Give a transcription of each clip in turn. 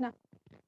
ना।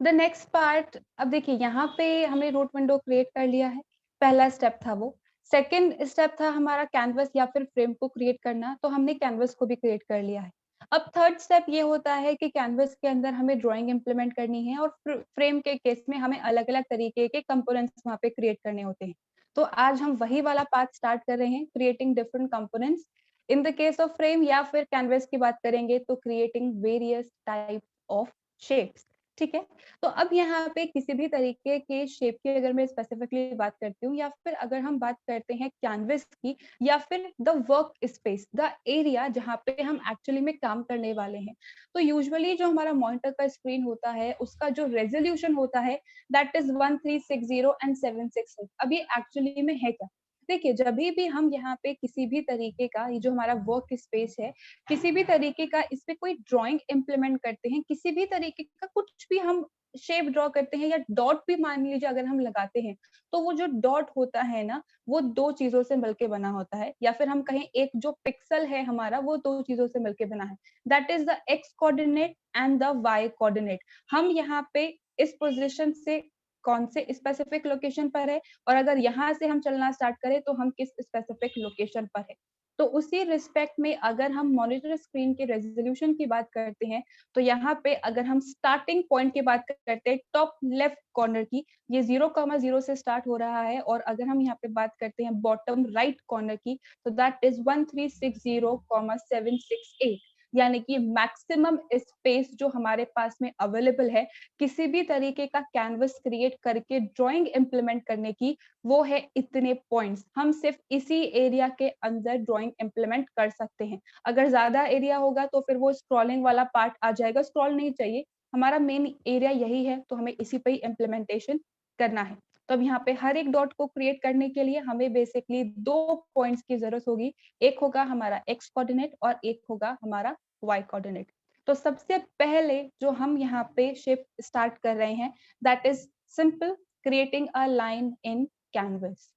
The next part, अब देखिए यहाँ पे हमने रूट विंडो क्रिएट कर लिया है, पहला स्टेप था वो। सेकंड स्टेप था हमारा कैनवस या फिर फ्रेम को क्रिएट करना, तो हमने कैनवस को भी क्रिएट कर लिया है। अब थर्ड स्टेप ये होता है कि कैनवस के अंदर हमें ड्राइंग इम्प्लीमेंट करनी है और फ्रेम के केस में हमें अलग-अलग तरीके के कंपोनेंट्स वहाँ पे क्रिएट करने होते हैं। तो आज हम वही वाला पार्ट स्टार्ट कर रहे हैं, creating different components. In the case of frame या फिर कैनवस की बात करेंगे तो creating various type of shapes. ठीक है? तो अब यहाँ पे किसी भी तरीके के शेप की अगर मैं स्पेसिफिकली बात करती हूँ या फिर अगर हम बात करते हैं कैनवस की या फिर the work space, the area जहाँ पे हम एक्चुअली में काम करने वाले हैं। तो यूजुअली जो हमारा मॉनिटर का स्क्रीन होता है, उसका जो रेज़ोल्यूशन होता है दैट इज़ 1360 एंड 768। अब ये एक्चुअली में है क्या? देखिए, जभी भी हम यहाँ पे किसी भी तरीके का ये जो हमारा वर्क स्पेस है, किसी भी तरीके का इस पे कोई ड्राइंग इम्प्लीमेंट करते हैं, किसी भी तरीके का कुछ भी हम शेप ड्रॉ करते हैं या डॉट भी मान लीजिए अगर हम लगाते हैं, तो वो जो डॉट होता है ना, वो 2 चीज़ों से मिलके बना होता है या फिर हम कहें एक जो पिक्सेल है हमारा वो 2 चीज़ों से मिलके बना है। That is the x coordinate and the y coordinate. हम यहाँ पे इस पोज़ीशन से कौन से स्पेसिफिक लोकेशन पर है और अगर यहाँ से हम चलना स्टार्ट करें तो हम किस स्पेसिफिक लोकेशन पर है। तो उसी रिस्पेक्ट में अगर हम मॉनिटर स्क्रीन के रेज़ोल्यूशन की बात करते हैं, तो यहाँ पे अगर हम स्टार्टिंग पॉइंट की बात करते हैं टॉप लेफ्ट कॉर्नर की, ये 0,0 से स्टार्ट हो रहा है और अगर हम यहाँ पे बात करते हैं बॉटम राइट कॉर्नर की, तो दैट इज़ 1360,768 यानी कि मैक्सिमम स्पेस जो हमारे पास में अवेलेबल है, किसी भी तरीके का कैनवस क्रिएट करके ड्राइंग इम्प्लीमेंट करने की, वो है इतने पॉइंट्स। हम सिर्फ इसी एरिया के अंदर ड्राइंग इम्प्लीमेंट कर सकते हैं। अगर ज़्यादा एरिया होगा तो फिर वो स्क्रॉलिंग वाला पार्ट आ जाएगा, स्क्रॉल नहीं चाहिए। हमारा मेन एरिया यही है, तो हमें इसी पे ही इम्प्लीमेंटेशन करना है। तो अब यहाँ पे हर एक डॉट को क्रिएट करने के लिए हमें बेसिकली 2 पॉइंट्स की ज़रूरत होगी। एक होगा हमारा एक्स कोऑर्डिनेट और एक होगा हमारा वाई कोऑर्डिनेट। तो सबसे पहले जो हम यहाँ पे शेप स्टार्ट कर रहे हैं, that is simple creating a line in canvas.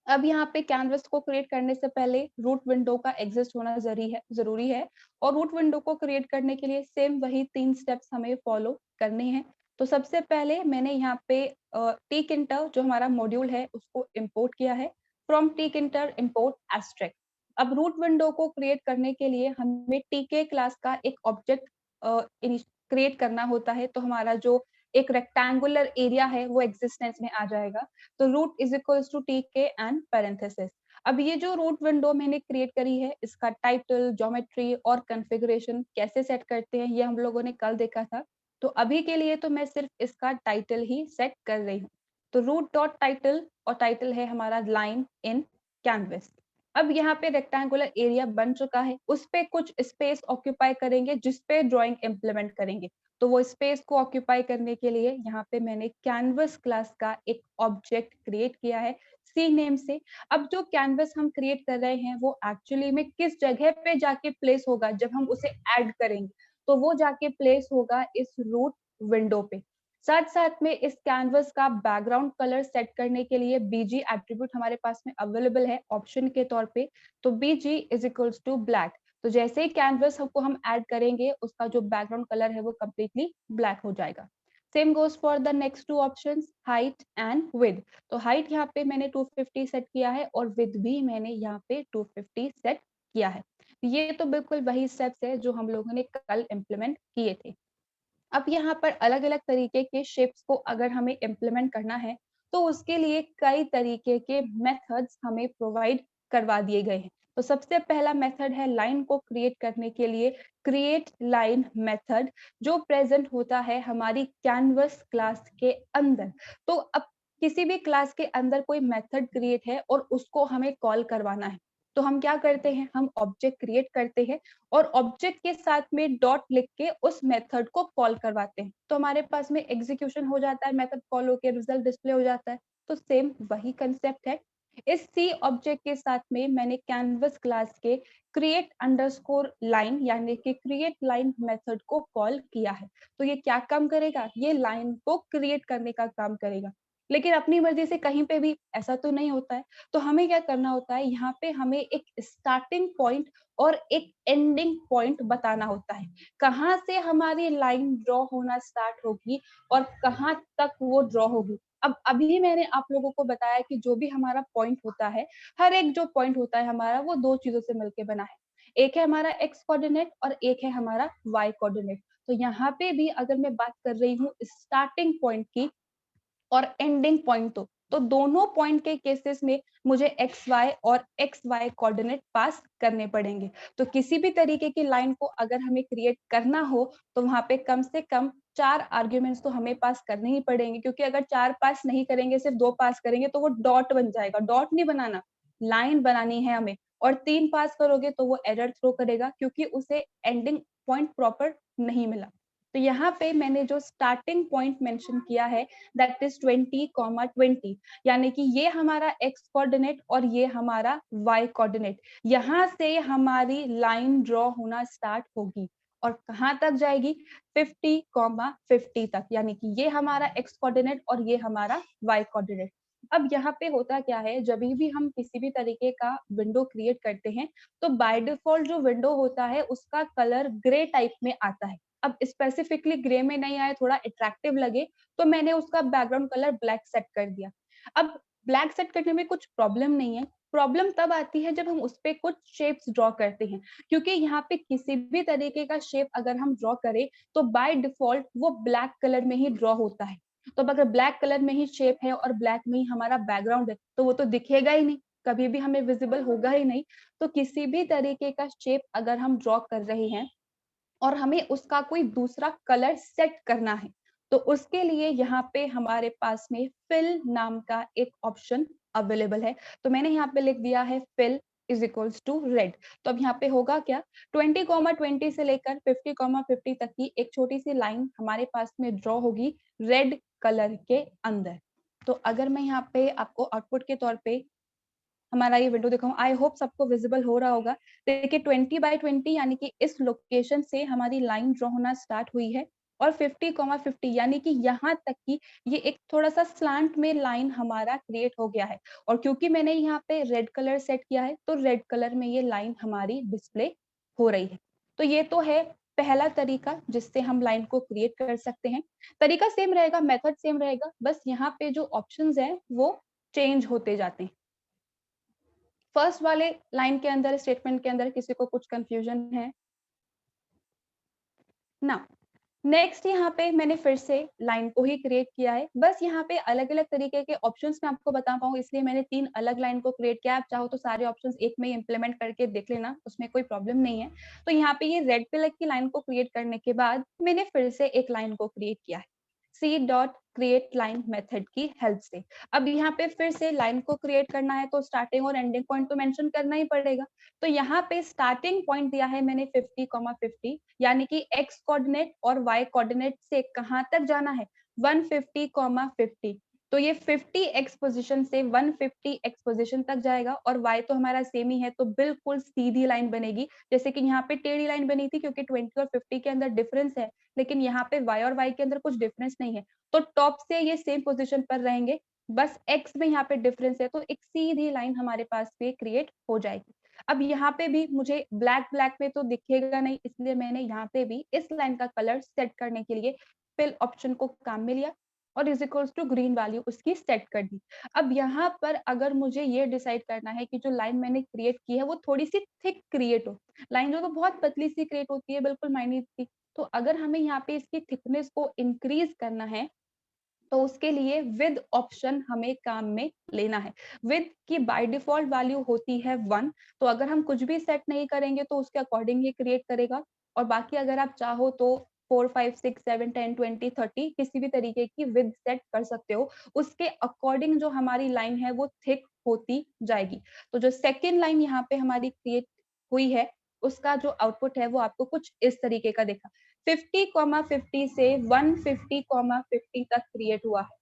अब यहाँ पे कैनवस को क्रिएट करने से पहले रूट विंडो का एग्जिस्ट होना ज़रूरी है और रूट विंडो को क्रिएट करने के लिए सेम वही 3 स्टेप्स हमें फॉलो करने हैं। तो सबसे पहले मैंने यहाँ पे tkinter जो हमारा मॉड्यूल है उसको इम्पोर्ट किया है। From tkinter import asterisk. अब रूट विंडो को क्रिएट करने के लिए हमें tk क्लास का एक ऑब्जेक्ट क्रिएट करना होता है। तो हमारा जो एक रेक्टेंगुलर एरिया है वो एक्जिस्टेंस में आ जाएगा। तो root is equals to T K and parenthesis. अब ये जो रूट विंडो मैंने क्रिएट करी है इसका टाइटल, ज्योमेट्री और कॉन्फ़िगरेशन कैसे सेट करते हैं ये हम लोगों ने कल देखा था। तो अभी के लिए तो मैं सिर्फ इसका टाइटल ही सेट कर रही हूँ। तो रूट डॉट टाइटल और टाइटल है हमारा लाइन इन कैनवस। अब यहाँ पे रेक्टेंगुलर एरिया बन चुका है, उस पे कुछ स्पेस ऑक्यूपाई करेंगे जिस पे ड्राइंग इम्प्लीमेंट करेंगे। तो वो स्पेस को ऑक्यूपाई करने के लिए यहाँ पे मैंने कैनवस क्लास का एक ऑब्जेक्ट क्रिएट किया है सी नेम से। अब जो कैनवस हम क्रिएट कर रहे हैं वो एक्चुअली में किस जगह पे जाके प्लेस होगा जब हम उसे ऐड करेंगे, तो वो जाके प्लेस होगा इस रूट विंडो पे। साथ-साथ में इस कैनवस का बैकग्राउंड कलर सेट करने के लिए बीजी एट्रीब्यूट हमारे पास में अवेलेबल है ऑप्शन के तौर पे। तो बीजी इज़ इक्वल्स टू ब्लैक। तो जैसे ही कैनवस को हम ऐड करेंगे, उसका जो बैकग्राउंड कलर है वो कंप्लीटली ब्लैक हो जाएगा। Same goes for the next 2 options height and width. तो हाइट यहाँ पे मैंने 250 सेट किया है और विड्थ भी मैंने यहाँ पे 250 सेट किया है। ये तो बिल्कुल वही स्टेप्स है जो हम लोगों ने कल इम्प्लीमेंट किए थे। अब यहाँ पर अलग-अलग तरीके के शेप्स को अगर हमें इम्प्लीमेंट करना है, तो उसके लिए कई तरीके के मेथड्स हमें प्रोवाइड करवा दिए गए हैं। तो सबसे पहला मेथड है लाइन को क्रिएट करने के लिए क्रिएट लाइन मेथड, जो प्रेज़ेंट होता है हमारी कैनवस क्लास के अंदर। तो अब किसी भी क्लास के अंदर कोई मेथड क्रिएट है और उसको हमें कॉल करवाना है। तो हम क्या करते हैं, हम ऑब्जेक्ट क्रिएट करते हैं और ऑब्जेक्ट के साथ में डॉट लिख के उस मेथड को कॉल करवाते हैं। तो हमारे पास में एग्जीक्यूशन हो जाता है, मेथड कॉल होके रिजल्ट डिस्प्ले हो जाता है। तो सेम वही कांसेप्ट है। इस सी ऑब्जेक्ट के साथ में मैंने कैनवस क्लास के क्रिएट अंडरस्कोर लाइन यानी कि क्रिएट लाइन मेथड को कॉल किया है। तो ये क्या काम करेगा? ये लाइन को क्रिएट करने का काम करेगा। लेकिन अपनी मर्जी से कहीं पे भी ऐसा तो नहीं होता है। तो हमें क्या करना होता है, यहाँ पे हमें एक स्टार्टिंग पॉइंट और एक एंडिंग पॉइंट बताना होता है। कहाँ से हमारी लाइन ड्रॉ होना स्टार्ट होगी और कहाँ तक वो ड्रॉ होगी। अब अभी मैंने आप लोगों को बताया कि जो भी हमारा पॉइंट होता है, हर एक जो पॉइंट होता है हमारा, वो 2 चीज़ों से मिलके बना है। एक है हमारा एक्स कोऑर्डिनेट और एक है हमारा वाई कोऑर्डिनेट। तो यहाँ पे भी अगर मैं बात कर रही हूँ स्टार्टिंग पॉइंट की और एंडिंग पॉइंट तो दोनों पॉइंट के केसेस में मुझे एक्स वाई और एक्स वाई कोऑर्डिनेट पास करने पड़ेंगे। तो किसी भी तरीके की लाइन को अगर हमें क्रिएट करना हो तो वहां पे कम से कम 4 आर्ग्यूमेंट्स तो हमें पास करने ही पड़ेंगे, क्योंकि अगर 4 पास नहीं करेंगे, सिर्फ 2 पास करेंगे तो वो डॉट बन जाएगा। डॉट नहीं बनाना, लाइन बनानी है हमें। और 3 पास करोगे तो वो एरर थ्रो करेगा, क्योंकि उसे एंडिंग पॉइंट प्रॉपर नहीं मिला। तो यहाँ पे मैंने जो स्टार्टिंग पॉइंट मेंशन किया है दैट इज 20, 20, यानी कि ये हमारा एक्स कोऑर्डिनेट और ये हमारा वाई कोऑर्डिनेट। यहाँ से हमारी लाइन ड्रॉ होना स्टार्ट होगी और कहाँ तक जाएगी, 50, 50 तक, यानी कि ये हमारा एक्स कोऑर्डिनेट और ये हमारा वाई कोऑर्डिनेट। अब यहाँ पे होता क्या है, जब भी हम किसी भी तरीके का विंडो क्रिएट करते हैं तो बाय डिफॉल्ट जो विंडो होता है उसका कलर ग्रे टाइप में आता है। अब स्पेसिफिकली ग्रे में नहीं आए, थोड़ा अट्रैक्टिव लगे, तो मैंने उसका बैकग्राउंड कलर ब्लैक सेट कर दिया। अब ब्लैक सेट करने में कुछ प्रॉब्लम नहीं है। प्रॉब्लम तब आती है जब हम उस पे कुछ शेप्स ड्रॉ करते हैं, क्योंकि यहाँ पे किसी भी तरीके का शेप अगर हम ड्रॉ करें तो बाय डिफॉल्ट वो ब्लैक कलर में ही ड्रॉ होता है। तो अब अगर ब्लैक कलर में ही शेप है और ब्लैक में ही हमारा बैकग्राउंड है तो वो तो दिखेगा ही नहीं, कभी भी हमें विजिबल होगा ही नहीं। तो किसी भी तरीके का शेप अगर हम ड्रॉ कर रहे हैं और हमें उसका कोई दूसरा कलर सेट करना है, तो उसके लिए यहाँ पे हमारे पास में फिल नाम का एक ऑप्शन अवेलेबल है। तो मैंने यहाँ पे लिख दिया है fill is equals to red. तो अब यहाँ पे होगा क्या, 20, 20 से लेकर 50, 50 तक की एक छोटी सी लाइन हमारे पास में ड्रॉ होगी रेड कलर के अंदर। तो अगर मैं यहाँ पे आपको आउटपुट के तौर पे हमारा ये विंडो दिखाऊं, आई होप सबको विजिबल हो रहा होगा। देखिए 20 बाय 20 यानी कि इस लोकेशन से हमारी लाइन ड्रॉ होना स्टार्ट हुई है और 50, 50 यानी कि यहाँ तक की ये एक थोड़ा सा स्लांट में लाइन हमारा क्रिएट हो गया है। और क्योंकि मैंने यहाँ पे रेड कलर सेट किया है तो रेड कलर में ये लाइन हमारी डिस्प्ले हो रही है। तो ये तो है पहला तरीका जिससे हम लाइन को क्रिएट कर सकते हैं। तरीका सेम रहेगा, मेथड सेम रहेगा, बस यहाँ पे जो ऑप्शंस हैं वो चेंज होते जाते हैं। फर्स्ट वाले लाइन के अंदर, स्टेटमेंट के अंदर किसी को कुछ कंफ्यूजन है ना? नेक्स्ट यहाँ पे मैंने फिर से लाइन को ही क्रिएट किया है, बस यहाँ पे अलग अलग तरीके के ऑप्शंस मैं आपको बता पाऊँ इसलिए मैंने 3 अलग लाइन को क्रिएट किया। आप चाहो तो सारे ऑप्शंस एक में इंप्लीमेंट करके देख लेना, उसमें कोई प्रॉब्लम नहीं है। तो यहाँ पे ये रेड कलर की लाइन को क्रिएट करने के बाद मैंने फिर से एक लाइन को क्रिएट किया है C dot create line method की हेल्प से। अब यहाँ पे फिर से लाइन को क्रिएट करना है तो स्टार्टिंग और एंडिंग पॉइंट तो मेंशन करना ही पड़ेगा। तो यहाँ पे स्टार्टिंग पॉइंट दिया है मैंने 50, 50 यानी कि एक्स कोऑर्डिनेट और वाई कोऑर्डिनेट से कहाँ तक जाना है 150, 50। तो ये 50 एक्स पोजिशन से 150 एक्स पोजिशन तक जाएगा और वाई तो हमारा सेम ही है तो बिल्कुल सीधी लाइन बनेगी। जैसे कि यहाँ पे टेढ़ी लाइन बनी थी क्योंकि 20 और 50 के अंदर डिफरेंस है, लेकिन यहाँ पे वाई और वाई के अंदर कुछ डिफरेंस नहीं है, तो टॉप से ये सेम पोजिशन पर रहेंगे, बस एक्स में यहाँ पे डिफरेंस है तो एक सीधी लाइन हमारे पास पे क्रिएट हो जाएगी। अब यहाँ पे भी मुझे ब्लैक ब्लैक में तो दिखेगा नहीं, इसलिए मैंने यहाँ पे भी इस लाइन का कलर सेट करने के लिए फिल ऑप्शन को काम में लिया और is equals to green value उसकी सेट कर दी। अब यहाँ पर अगर मुझे ये डिसाइड करना है कि जो लाइन मैंने क्रिएट की है वो थोड़ी सी थिक क्रिएट हो, लाइन जो तो बहुत पतली सी क्रिएट होती है बिल्कुल माइन्यूट सी, तो अगर हमें यहाँ पे इसकी थिकनेस को इंक्रीज करना है तो उसके लिए विद ऑप्शन हमें काम में लेना है। विद की बाय डिफॉल्ट वैल्यू होती है 1, तो अगर हम कुछ भी सेट नहीं करेंगे तो उसके अकॉर्डिंग ये क्रिएट करेगा। और बाकी अगर आप चाहो तो 4, 5, 6, 7, 10, 20, 30 किसी भी तरीके की विद सेट कर सकते हो, उसके अकॉर्डिंग जो हमारी लाइन है वो थिक होती जाएगी। तो जो सेकेंड लाइन यहाँ पे हमारी क्रिएट हुई है उसका जो आउटपुट है वो आपको कुछ इस तरीके का देखा, 50, 50 से 150, 50 तक क्रिएट हुआ है।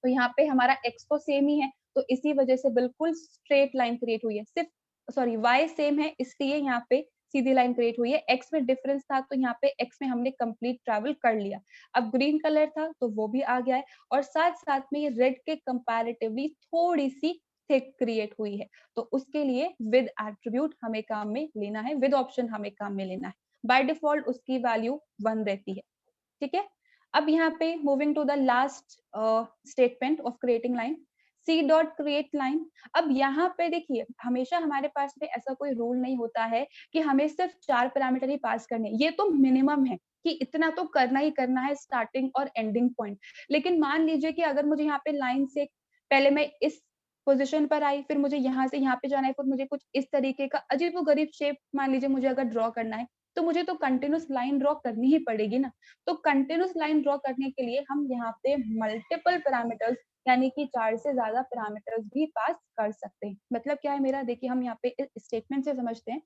तो यहाँ पे हमारा x तो सेम ही है तो इसी वजह से बिल्कुल स्ट्रेट लाइन क्रिएट हुई है, सिर्फ सॉरी y सेम है इसलिए यहाँ पे सीधी लाइन क्रिएट हुई है, एक्स में डिफरेंस था तो यहाँ पे एक्स में हमने कंप्लीट ट्रैवल कर लिया। अब ग्रीन कलर था तो वो भी आ गया है, और साथ साथ में ये रेड के कंपैरेटिवली थोड़ी सी थिक क्रिएट हुई है, तो उसके लिए विद एट्रीब्यूट हमें काम में लेना है, विद ऑप्शन हमें काम में लेना है। बाय डिफॉल्ट उसकी वैल्यू 1 रहती है, ठीक है। अब यहाँ पे moving to the last statement of creating line, C dot create line. अब यहाँ पे देखिए हमेशा हमारे पास में ऐसा कोई रूल नहीं होता है कि हमें सिर्फ 4 पैरामीटर ही पास करने, ये तो मिनिमम है कि इतना तो करना ही करना है स्टार्टिंग और एंडिंग पॉइंट। लेकिन मान लीजिए कि अगर मुझे यहाँ पे लाइन से पहले मैं इस पोजीशन पर आई, फिर मुझे यहाँ से यहाँ पे जाना है, फिर मुझे कुछ इस तरीके का अजीबोगरीब शेप मान लीजिए मुझे अगर ड्रॉ करना है, तो मुझे तो कंटिन्यूस लाइन ड्रॉ करनी ही पड़ेगी ना। तो कंटिन्यूस लाइन ड्रॉ करने के लिए हम यहाँ पे मल्टीपल पैरामीटर्स यानी कि 4 से ज्यादा पैरामीटर्स भी पास कर सकते हैं। मतलब क्या है मेरा, देखिए हम यहाँ पे इस स्टेटमेंट से समझते हैं।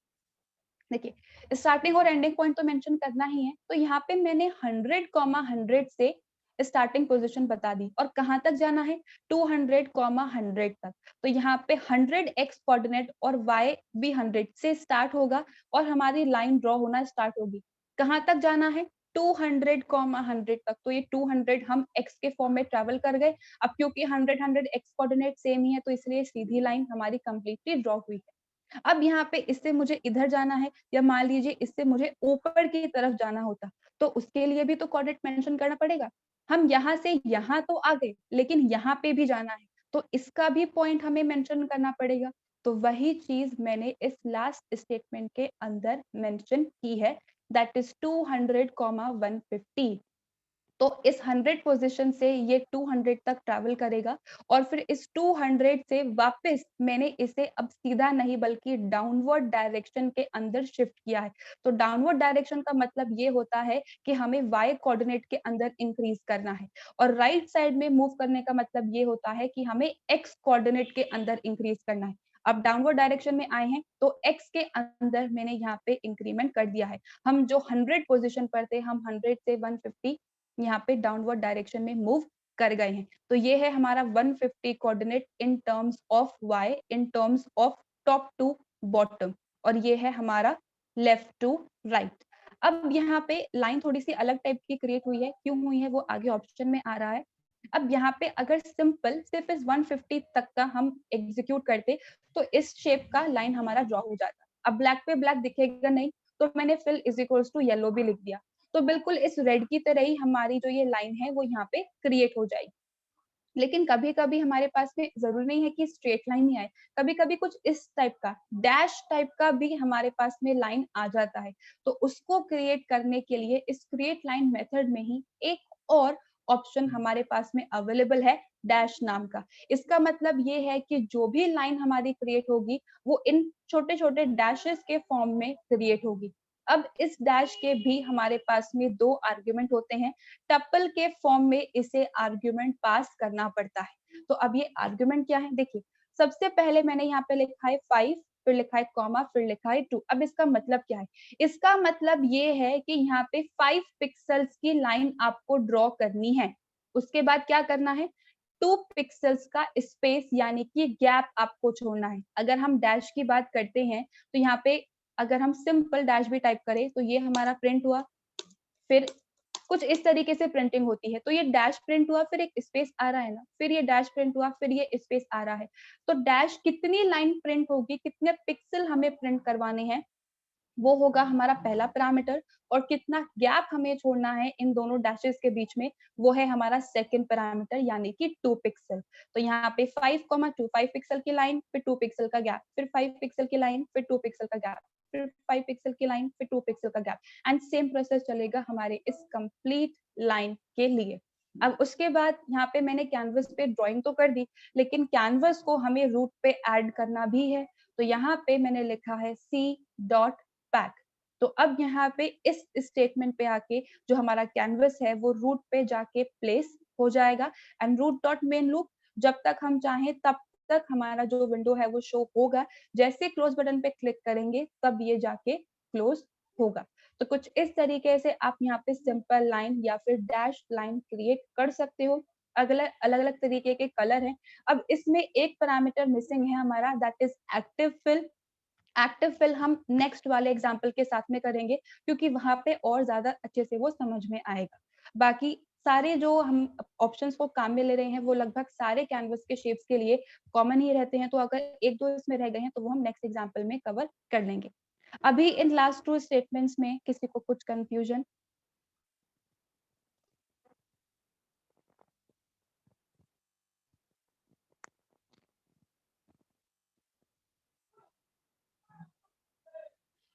देखिए स्टार्टिंग और एंडिंग पॉइंट तो मेंशन करना ही है, तो यहाँ पे मैंने 100, 100 से स्टार्टिंग पोजीशन बता दी, और कहाँ तक जाना है 200, 100 तक। तो यहाँ पे 100 एक्स कोऑर्डिनेट और वाई भी 100 से स्टार्ट होगा और हमारी लाइन ड्रॉ होना स्टार्ट होगी। कहाँ तक जाना है 200, 100 तक। तो ये 200 हम एक्स के फॉर्म में ट्रेवल कर गए। अब क्योंकि 100, 100 एक्स कोऑर्डिनेट सेम ही है, तो इसलिए सीधी लाइन हमारी कंप्लीटली ड्रॉ हुई है। अब यहाँ पे इससे मुझे इधर जाना है, या मान लीजिए इससे मुझे ऊपर की तरफ जाना होता, तो उसके लिए भी तो कोऑर्डिनेट मेंशन करना पड़ेगा। हम यहाँ से यहाँ तो आ गए, लेकिन यहाँ पे भी जाना है, तो इसका भी पॉइंट हमें मेंशन करना पड़ेगा। तो वही चीज मैंने इस लास्ट स्टेटमेंट के अंदर मेंशन की है, दैट इज 200, 150। तो इस 100 पोजीशन से ये 200 तक ट्रैवल करेगा, और फिर इस 200 से वापस मैंने इसे अब सीधा नहीं बल्कि डाउनवर्ड डायरेक्शन के अंदर शिफ्ट किया है। तो डाउनवर्ड डायरेक्शन का मतलब ये होता है कि हमें वाई कोऑर्डिनेट के अंदर इंक्रीज करना है, और राइट साइड में मूव करने का मतलब ये होता है कि हमें एक्स कोऑर्डिनेट के अंदर इंक्रीज करना है। अब डाउनवर्ड डायरेक्शन में आए हैं तो एक्स के अंदर मैंने यहाँ पे इंक्रीमेंट कर दिया है। हम जो 100 पोजीशन पर थे, हम 100 से 150 यहाँ पे डाउनवर्ड डायरेक्शन में मूव कर गए हैं। तो ये है हमारा 150 coordinate in terms of y, in terms of top to bottom, और ये है हमारा लेफ्ट टू राइट। अब यहाँ पे लाइन थोड़ी सी अलग टाइप की क्रिएट हुई है, क्यों हुई है वो आगे ऑप्शन में आ रहा है। अब यहाँ पे अगर सिंपल सिर्फ इस 150 तक का हम एग्जीक्यूट करते, तो इस शेप का लाइन हमारा ड्रॉ हो जाता। अब ब्लैक पे ब्लैक दिखेगा नहीं, तो मैंने fill is equals to yellow भी लिख दिया, तो बिल्कुल इस रेड की तरह ही हमारी जो ये लाइन है वो यहाँ पे क्रिएट हो जाएगी। लेकिन कभी कभी हमारे पास में जरूरी नहीं है कि स्ट्रेट लाइन ही आए, कभी कभी कुछ इस टाइप का डैश टाइप का भी हमारे पास में लाइन आ जाता है। तो उसको क्रिएट करने के लिए इस क्रिएट लाइन मेथड में ही एक और ऑप्शन हमारे पास में अवेलेबल है, डैश नाम का। इसका मतलब ये है कि जो भी लाइन हमारी क्रिएट होगी वो इन छोटे छोटे डैशेस के फॉर्म में क्रिएट होगी। अब इस डैश के भी हमारे पास में दो आर्ग्यूमेंट होते हैं, टपल के फॉर्म में इसे आर्ग्यूमेंट पास करना पड़ता है। तो अब ये आर्ग्यूमेंट क्या है, देखिए सबसे पहले मैंने यहाँ पे लिखा है 5, फिर लिखा है कॉमा, फिर लिखा है 2। अब इसका मतलब क्या है, इसका मतलब ये है कि यहाँ पे 5 पिक्सल्स की लाइन आपको ड्रॉ करनी है। उसके बाद क्या करना है, 2 पिक्सल्स का स्पेस यानी कि गैप आपको छोड़ना है। अगर हम डैश की बात करते हैं तो यहाँ पे अगर हम सिंपल डैश भी टाइप करें तो ये हमारा प्रिंट हुआ, फिर कुछ इस तरीके से प्रिंटिंग होती है। तो ये डैश प्रिंट हुआ, फिर एक स्पेस आ रहा है ना, फिर ये डैश प्रिंट हुआ, फिर ये स्पेस आ रहा है। तो डैश कितनी लाइन प्रिंट होगी, कितने पिक्सल हमें प्रिंट करवाने हैं, वो होगा हमारा पहला पैरामीटर, और कितना गैप हमें छोड़ना है इन दोनों डैशेस के बीच में, वो है हमारा सेकंड पैरामीटर यानी कि 2 पिक्सल। तो यहाँ पे 5,2, 5 पिक्सल की लाइन, फिर 2 पिक्सल का गैप, फिर 5 पिक्सल की लाइन, फिर 2 पिक्सल का गैप, फिर 5 पिक्सल की लाइन, फिर 2 पिक्सल का गैप, एंड सेम प्रोसेस चलेगा हमारे इस कंप्लीट लाइन के लिए। अब उसके बाद यहाँ पे मैंने कैनवस पे ड्राइंग तो कर दी, लेकिन कैनवस को हमें रूट पे ऐड करना भी है। तो यहाँ पे मैंने लिखा है c.pack। तो अब यहाँ पे इस स्टेटमेंट पे आके जो हमारा कैनवस है वो रूट पे जाके प्लेस हो जाएगा, and root dot main loop जब तक हम चाहें तब तक हमारा जो विंडो है वो शो होगा। जैसे क्लोज बटन पे क्लिक करेंगे तब ये जाके क्लोज होगा। तो कुछ इस तरीके से आप यहाँ पे सिंपल लाइन या फिर डैश लाइन क्रिएट कर सकते हो। अलग अलग तरीके के कलर हैं। अब इसमें एक पैरामीटर मिसिंग है हमारा, that is active fill. Active fill हम नेक्स्ट वाले एग्जाम्पल के साथ में करेंगे, क्योंकि वहां पे और ज्यादा अच्छे से वो समझ में आएगा। बाकी सारे जो हम ऑप्शंस को काम में ले रहे हैं वो लगभग सारे कैनवस के शेप्स के लिए कॉमन ही रहते हैं, तो अगर एक दो इसमें रह गए हैं तो वो हम नेक्स्ट एग्जाम्पल में कवर कर लेंगे। अभी इन लास्ट टू स्टेटमेंट्स में किसी को कुछ कंफ्यूजन?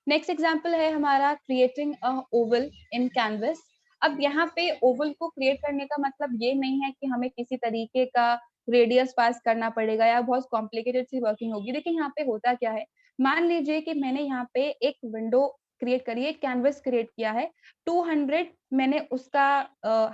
नेक्स्ट एग्जाम्पल है हमारा creating a oval in canvas. अब यहाँ पे ओवल को क्रिएट करने का मतलब ये नहीं है कि हमें किसी तरीके का रेडियस पास करना पड़ेगा या बहुत कॉम्प्लिकेटेड सी वर्किंग होगी। देखिए यहाँ पे होता क्या है, मान लीजिए कि मैंने यहाँ पे एक विंडो क्रिएट करी है, कैनवस क्रिएट किया है, 200 मैंने उसका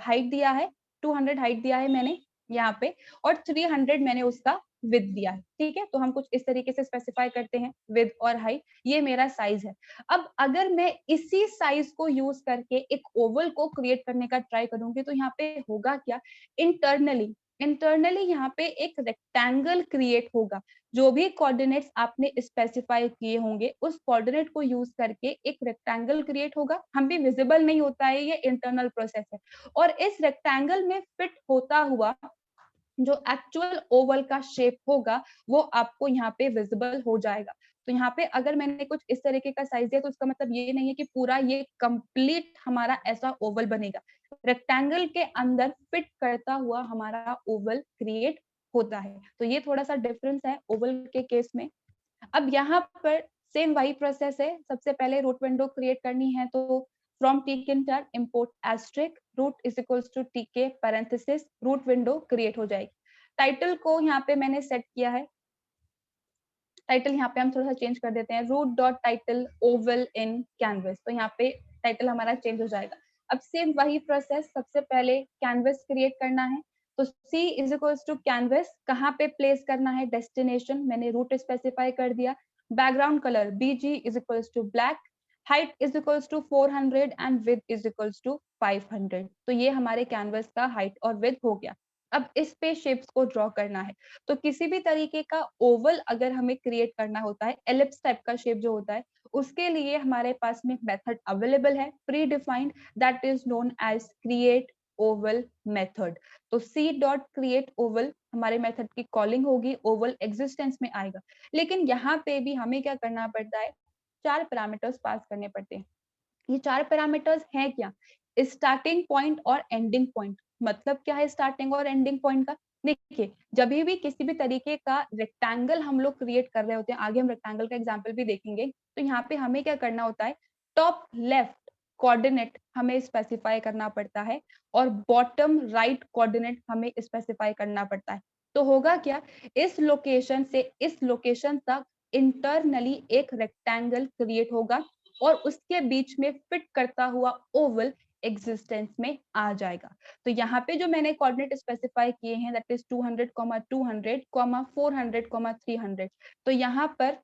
हाइट दिया है, 200 हाइट दिया है मैंने यहाँ पे, और 300 मैंने उसका विड्थ दिया है। ठीक है, तो हम कुछ इस तरीके से स्पेसिफाई करते हैं, विड्थ और हाइट, ये मेरा साइज है। अब अगर मैं इसी साइज को यूज करके एक ओवल को क्रिएट करने का ट्राई करूंगी तो यहाँ पे होगा क्या, इंटरनली इंटरनली यहाँ पे एक रेक्टेंगल क्रिएट होगा। जो भी कोऑर्डिनेट्स आपने स्पेसिफाई किए होंगे उस कोऑर्डिनेट को यूज करके एक रेक्टेंगल क्रिएट होगा, हम भी विजिबल नहीं होता है, ये इंटरनल प्रोसेस है। और इस रेक्टेंगल में फिट होता हुआ जो एक्चुअल ओवल का शेप होगा वो आपको यहाँ पे विजिबल हो जाएगा। तो यहाँ पे अगर मैंने कुछ इस तरीके का साइज दिया तो इसका मतलब ये नहीं है कि पूरा ये कंप्लीट हमारा ऐसा ओवल बनेगा। रेक्टेंगल के अंदर फिट करता हुआ हमारा ओवल क्रिएट होता है। तो ये थोड़ा सा डिफरेंस है ओवल के केस में। अब यहाँ पर सेम वही प्रोसेस है, सबसे पहले रूट विंडो क्रिएट करनी है तो from tkinter import asterisk root is equals to tk parenthesis root window create हो जाएगी। टाइटल को यहाँ पे मैंने सेट किया है, टाइटल यहाँ पे हम थोड़ा सा चेंज कर देते हैं, root dot title oval in canvas, तो यहाँ पे टाइटल हमारा चेंज हो जाएगा। अब सेम वही प्रोसेस, सबसे पहले कैनवस क्रिएट करना है तो c is equals to canvas, कहाँ पे प्लेस करना है, डेस्टिनेशन, मैंने रूट स्पेसिफाई कर दिया। Background colour bg is equals to black, height is equals to 400 and width is equals to 500। तो ये हमारे कैनवस का हाइट और विड्थ हो गया। अब इस पे शेप्स को ड्रॉ करना है, तो किसी भी तरीके का ओवल अगर हमें क्रिएट करना होता है, एलिप्स टाइप का शेप जो होता है, उसके लिए हमारे पास में एक मेथड अवेलेबल है predefined, that is known as create oval method. तो सी डॉट क्रिएट ओवल हमारे मेथड की कॉलिंग होगी, ओवल एग्जिस्टेंस में आएगा। लेकिन यहाँ पे भी हमें क्या करना पड़ता है, 4 पैरामीटर्स पास करने पड़ते हैं। ये 4 पैरामीटर्स हैं क्या, स्टार्टिंग पॉइंट और एंडिंग पॉइंट। मतलब क्या है स्टार्टिंग और एंडिंग पॉइंट का, देखिए जब भी किसी भी तरीके का रेक्टेंगल हम लोग क्रिएट कर रहे होते हैं, आगे हम रेक्टेंगल का एग्जांपल भी देखेंगे, तो यहाँ पे हमें क्या करना होता है, टॉप लेफ्ट कोऑर्डिनेट हमें स्पेसिफाई करना पड़ता है और बॉटम राइट कोऑर्डिनेट हमें स्पेसिफाई करना पड़ता है। तो होगा क्या, इस लोकेशन से इस लोकेशन तक इंटरनली एक रेक्टेंगल क्रिएट होगा और उसके बीच में फिट करता हुआ ओवल एग्जिस्टेंस में आ जाएगा। तो यहाँ पे जो मैंने कोऑर्डिनेट स्पेसिफाई किए हैं दैट इज 200, 200, 400, 300। तो यहाँ पर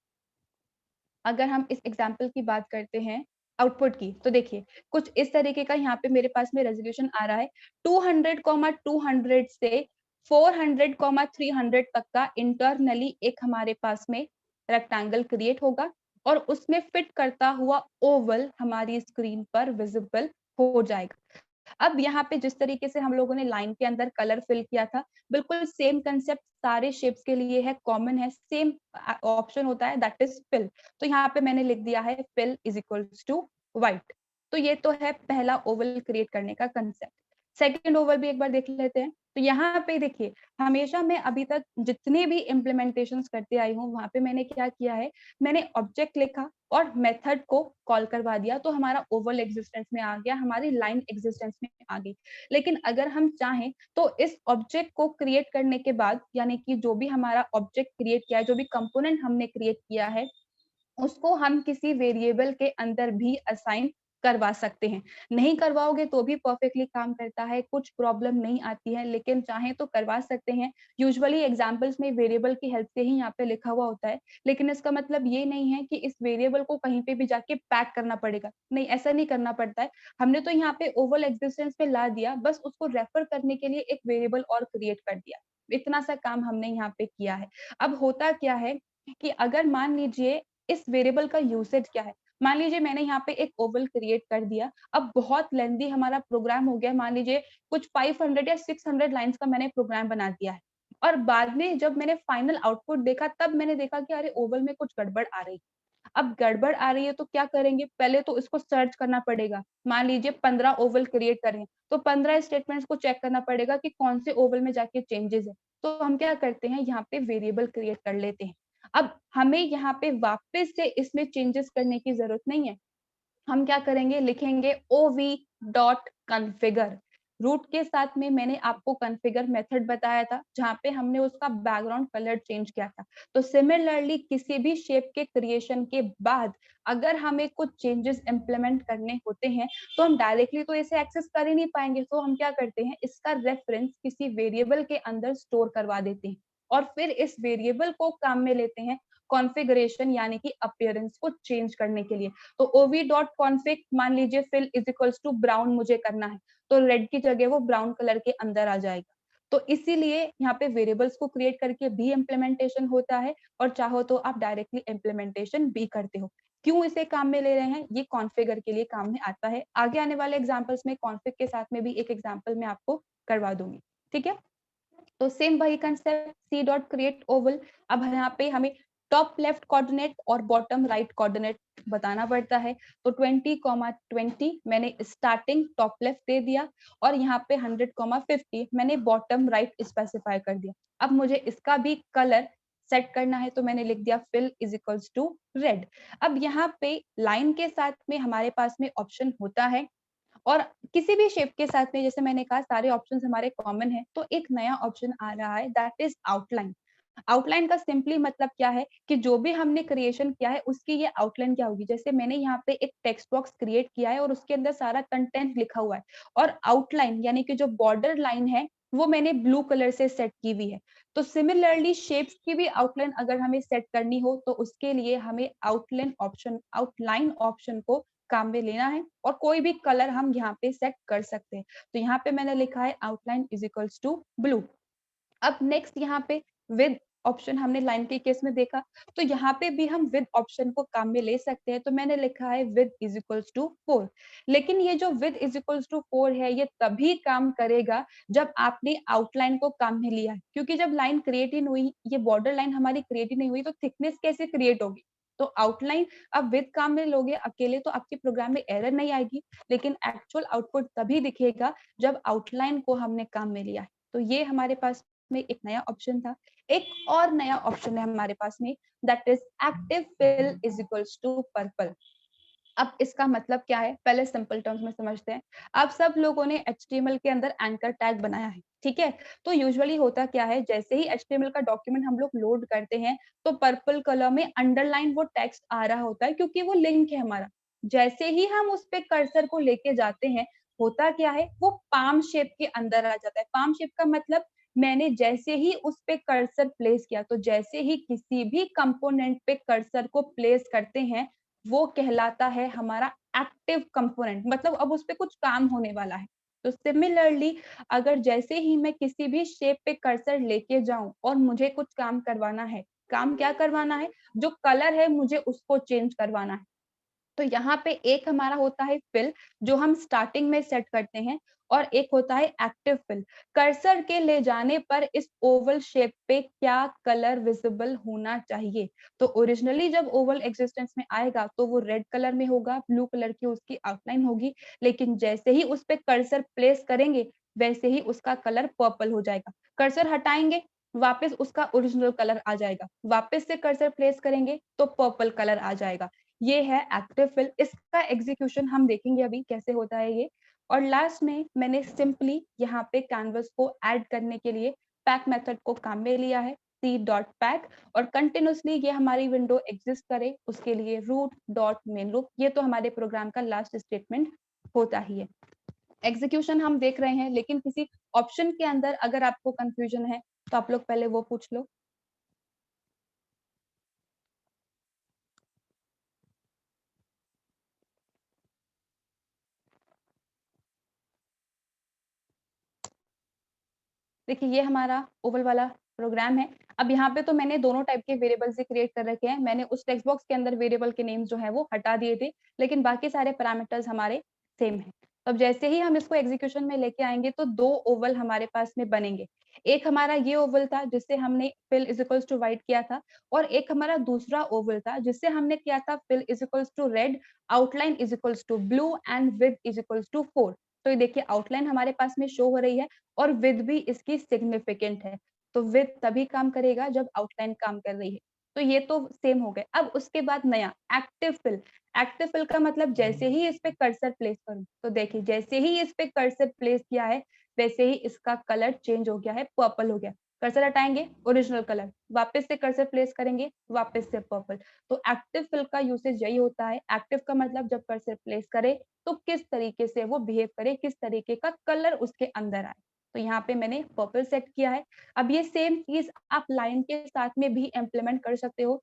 अगर हम इस एग्जाम्पल की बात करते हैं आउटपुट की, तो देखिए कुछ इस तरीके का यहाँ पे मेरे पास में रेजोल्यूशन आ रहा है, 200, 200 से 400, 300 तक का इंटरनली एक हमारे पास में रेक्टेंगल क्रिएट होगा और उसमें फिट करता हुआ ओवल हमारी स्क्रीन पर विजिबल हो जाएगा। अब यहाँ पे जिस तरीके से हम लोगों ने लाइन के अंदर कलर फिल किया था, बिल्कुल सेम कंसेप्ट सारे शेप्स के लिए है, कॉमन है, सेम ऑप्शन होता है दैट इज फिल। तो यहाँ पे मैंने लिख दिया है fill is equals to white. तो ये तो है पहला ओवल क्रिएट करने का कंसेप्ट। सेकेंड ओवल भी एक बार देख लेते हैं। तो यहाँ पे देखिए, हमेशा मैं अभी तक जितने भी इम्प्लीमेंटेशंस करते आई हूँ वहां पे मैंने क्या किया है, मैंने ऑब्जेक्ट लिखा और मेथड को कॉल करवा दिया, तो हमारा ओवल एग्जिस्टेंस में आ गया, हमारी लाइन एग्जिस्टेंस में आ गई। लेकिन अगर हम चाहें तो इस ऑब्जेक्ट को क्रिएट करने के बाद, यानी कि जो भी हमारा ऑब्जेक्ट क्रिएट किया है, जो भी कंपोनेंट हमने क्रिएट किया है, उसको हम किसी वेरिएबल के अंदर भी असाइन करवा सकते हैं। नहीं करवाओगे तो भी परफेक्टली काम करता है, कुछ प्रॉब्लम नहीं आती है, लेकिन चाहे तो करवा सकते हैं। यूजुअली एग्जांपल्स में वेरिएबल की हेल्प से ही यहाँ पे लिखा हुआ होता है, लेकिन इसका मतलब ये नहीं है कि इस वेरिएबल को कहीं पे भी जाके पैक करना पड़ेगा, नहीं ऐसा नहीं करना पड़ता है। हमने तो यहाँ पे ओवल एग्जिस्टेंस पे ला दिया, बस उसको रेफर करने के लिए एक वेरिएबल और क्रिएट कर दिया, इतना सा काम हमने यहाँ पे किया है। अब होता क्या है कि अगर मान लीजिए इस वेरिएबल का यूसेज क्या है। मान लीजिए मैंने यहाँ पे एक ओवल क्रिएट कर दिया, अब बहुत लेंथी हमारा प्रोग्राम हो गया, मान लीजिए कुछ 500 या 600 लाइन्स का मैंने प्रोग्राम बना दिया है और बाद में जब मैंने फाइनल आउटपुट देखा तब मैंने देखा कि अरे ओवल में कुछ गड़बड़ आ रही है। अब गड़बड़ आ रही है तो क्या करेंगे, पहले तो इसको सर्च करना पड़ेगा। मान लीजिए 15 ओवल क्रिएट करें, तो 15 स्टेटमेंट्स को चेक करना पड़ेगा कि कौन से ओवल में जाके चेंजेस है। तो हम क्या करते हैं, यहाँ पे वेरिएबल क्रिएट कर लेते हैं। अब हमें यहाँ पे वापस से इसमें चेंजेस करने की जरूरत नहीं है। हम क्या करेंगे, लिखेंगे ov.configure। रूट के साथ में मैंने आपको कॉन्फ़िगर मेथड बताया था, जहाँ पे हमने उसका बैकग्राउंड कलर चेंज किया था। तो सिमिलरली किसी भी शेप के क्रिएशन के बाद अगर हमें कुछ चेंजेस इम्प्लीमेंट करने होते हैं, तो हम डायरेक्टली तो इसे एक्सेस कर ही नहीं पाएंगे। तो हम क्या करते हैं, इसका रेफरेंस किसी वेरिएबल के अंदर स्टोर करवा देते हैं और फिर इस वेरिएबल को काम में लेते हैं कॉन्फ़िगरेशन यानी कि अपीयरेंस को चेंज करने के लिए। तो ov.config मान लीजिए fill is equals to brown मुझे करना है, तो रेड की जगह वो ब्राउन कलर के अंदर आ जाएगा। तो इसीलिए यहाँ पे वेरिएबल्स को क्रिएट करके भी इम्प्लीमेंटेशन होता है और चाहो तो आप डायरेक्टली इम्प्लीमेंटेशन भी करते हो। क्यों इसे काम में ले रहे हैं, ये कॉन्फ़िगर के लिए काम में आता है। आगे आने वाले एग्जांपल्स में कॉन्फ़िग के साथ में भी एक एग्जांपल मैं आपको करवा दूंगी, ठीक है। तो सेम वही concept C dot create oval. अब यहाँ पे हमें टॉप लेफ्ट कोऑर्डिनेट और बॉटम राइट कोऑर्डिनेट बताना पड़ता है। तो 20,20 मैंने स्टार्टिंग टॉप लेफ्ट दे दिया और यहाँ पे 100,50 मैंने बॉटम राइट स्पेसिफाई कर दिया। अब मुझे इसका भी कलर सेट करना है, तो मैंने लिख दिया fill is equals to red. अब यहाँ पे लाइन के साथ में हमारे पास में ऑप्शन होता है और किसी भी शेप के साथ में, जैसे मैंने कहा सारे ऑप्शंस हमारे कॉमन है, तो एक नया ऑप्शन आ रहा है दैट इज आउटलाइन। आउटलाइन का सिंपली मतलब क्या है कि जो भी हमने क्रिएशन किया है उसकी ये आउटलाइन क्या होगी। जैसे मैंने यहाँ पे एक टेक्स्ट बॉक्स क्रिएट किया है और उसके अंदर सारा कंटेंट लिखा हुआ है और आउटलाइन यानी कि जो बॉर्डर लाइन है वो मैंने ब्लू कलर से सेट की हुई है। तो सिमिलरली शेप्स की भी आउटलाइन अगर हमें सेट करनी हो तो उसके लिए हमें आउटलाइन ऑप्शन को काम में लेना है और कोई भी कलर हम यहाँ पे सेट कर सकते हैं। तो यहाँ पे मैंने लिखा है outline is equals to blue. अब नेक्स्ट यहाँ पे विद ऑप्शन हमने लाइन के केस में देखा, तो यहाँ पे भी हम विद ऑप्शन को काम में ले सकते हैं। तो मैंने लिखा है विद इज इक्वल्स टू 4। लेकिन ये जो विद इज इक्वल्स टू 4 है ये तभी काम करेगा जब आपने आउटलाइन को काम में लिया है, क्योंकि जब लाइन क्रिएट ही नहीं हुई, ये बॉर्डर लाइन हमारी क्रिएट ही नहीं हुई, तो थिकनेस कैसे क्रिएट होगी। तो आउटलाइन अब विद काम में लोगे अकेले तो आपके प्रोग्राम में एरर नहीं आएगी, लेकिन एक्चुअल आउटपुट तभी दिखेगा जब आउटलाइन को हमने काम में लिया है। तो ये हमारे पास में एक नया ऑप्शन था। एक और नया ऑप्शन है हमारे पास में that is active fill is equals to purple. अब इसका मतलब क्या है, पहले सिंपल टर्म्स में समझते हैं। अब सब लोगों ने HTML के अंदर एंकर टैग बनाया है, ठीक है। तो यूजुअली होता क्या है, जैसे ही HTML का डॉक्यूमेंट हम लोग लोड करते हैं तो पर्पल कलर में अंडरलाइन वो टेक्स्ट आ रहा होता है क्योंकि वो लिंक है हमारा। जैसे ही हम उस पे कर्सर को लेके जाते हैं, होता क्या है, वो पाम शेप के अंदर आ जाता है। पाम शेप का मतलब मैंने जैसे ही उस पे कर्सर प्लेस किया, तो जैसे ही किसी भी कंपोनेंट पे कर्सर को प्लेस करते हैं वो कहलाता है हमारा एक्टिव कंपोनेंट, मतलब अब उस पे कुछ काम होने वाला है। तो सिमिलरली अगर जैसे ही मैं किसी भी शेप पे कर्सर लेके जाऊं और मुझे कुछ काम करवाना है, काम क्या करवाना है, जो कलर है मुझे उसको चेंज करवाना है। तो यहाँ पे एक हमारा होता है फिल जो हम स्टार्टिंग में सेट करते हैं और एक होता है एक्टिव फिल। कर्सर के ले जाने पर इस ओवल शेप पे क्या कलर विजिबल होना चाहिए। तो ओरिजिनली जब ओवल एग्जिस्टेंस में आएगा तो वो रेड कलर में होगा, ब्लू कलर की उसकी आउटलाइन होगी, लेकिन जैसे ही उस पे कर्सर प्लेस करेंगे वैसे ही उसका कलर पर्पल हो जाएगा। कर्सर हटाएंगे वापस उसका ओरिजिनल कलर आ जाएगा, वापस से कर्सर प्लेस करेंगे तो पर्पल कलर आ जाएगा। ये है एक्टिव फिल। इसका एग्जीक्यूशन हम देखेंगे अभी कैसे होता है ये। और लास्ट में मैंने सिंपली यहाँ पे कैनवस को ऐड करने के लिए पैक मेथड को काम में लिया है c.pack और कंटिन्यूसली ये हमारी विंडो एग्जिस्ट करे उसके लिए root.main loop। ये तो हमारे प्रोग्राम का लास्ट स्टेटमेंट होता ही है। एग्जीक्यूशन हम देख रहे हैं, लेकिन किसी ऑप्शन के अंदर अगर आपको कंफ्यूजन है तो आप लोग पहले वो पूछ लो। देखिए ये हमारा ओवल वाला प्रोग्राम है। अब यहाँ पे तो मैंने दोनों टाइप के वेरिएबल्स ही क्रिएट कर रखे हैं। मैंने उस टेक्स्ट बॉक्स के अंदर वेरिएबल के नेम्स जो है वो हटा दिए थे, लेकिन बाकी सारे पैरामीटर्स हमारे सेम हैं। अब जैसे ही हम इसको एग्जीक्यूशन में लेके आएँगे तो 2 ओवल हमारे पास में बनेंगे। एक हमारा ये ओवल था जिससे हमने fill is equals to white किया था और एक हमारा दूसरा ओवल था जिससे हमने किया था fill is equals to red, outline is equals to blue and width is equals to 4। तो ये देखिए आउटलाइन हमारे पास में शो हो रही है और विड्थ भी इसकी सिग्निफिकेंट है। तो विड्थ तभी काम करेगा जब आउटलाइन काम कर रही है। तो ये तो सेम हो गए। अब उसके बाद नया एक्टिव फिल। एक्टिव फिल का मतलब जैसे ही इस पे कर्सर प्लेस करूँ, तो देखिए जैसे ही इस पे कर्सर प्लेस किया है, वैसे ही इसका कलर चेंज हो गया है, पर्पल हो गया। कर्सर हटाएँगे, ओरिजिनल कलर, वापस से कर्सर प्लेस करेंगे, वापस से पर्पल। तो एक्टिव फिल का यूसेज यही होता है। एक्टिव का मतलब जब कर्सर प्लेस करे, तो किस तरीके से वो बिहेव करे, किस तरीके का कलर उसके अंदर आए। तो यहाँ पे मैंने पर्पल सेट किया है। अब ये सेम चीज़ आप लाइन के साथ में भी इम्प्लीमेंट कर सकते हो।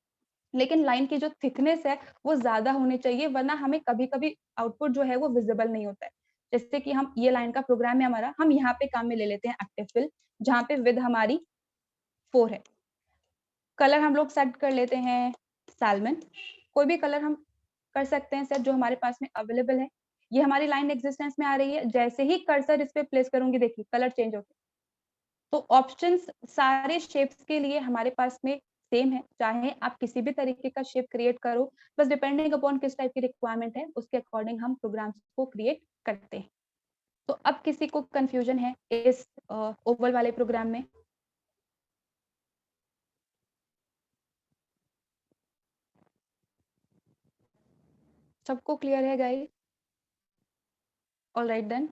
लेकिन लाइन की जो थिकनेस है, वो ज़्यादा होनी चाहिए वरना हमें कभी-कभी आउटपुट जो है वो विज़िबल नहीं होता है। जैसे कि हम ये लाइन का प्रोग्राम है हमारा, हम यहाँ पे काम में ले लेते हैं एक्टिव फिल, जहाँ पे विड्थ हमारी 4 है। कलर हम लोग सेट कर लेते हैं सैल्मन, कोई भी कलर हम कर सकते हैं सेट जो हमारे पास में अवेलेबल है। ये हमारी लाइन एक्जिस्टेंस में आ रही है, जैसे ही कर्सर इस पे प्लेस करूँगी देखिए कलर चेंज हो गया। तो ऑप्शंस सारे शेप्स के लिए हमारे पास में सेम है, चाहे आप किसी भी तरीके का शेप क्रिएट करो, बस डिपेंडिंग अपॉन किस टाइप की रिक्वायरमेंट है, उसके अकॉर्डिंग हम प्रोग्राम्स को क्रिएट करते हैं। तो अब किसी को कन्फ्यूजन है इस ओवल वाले प्रोग्राम में? सबको क्लियर है गाइस? Alright then.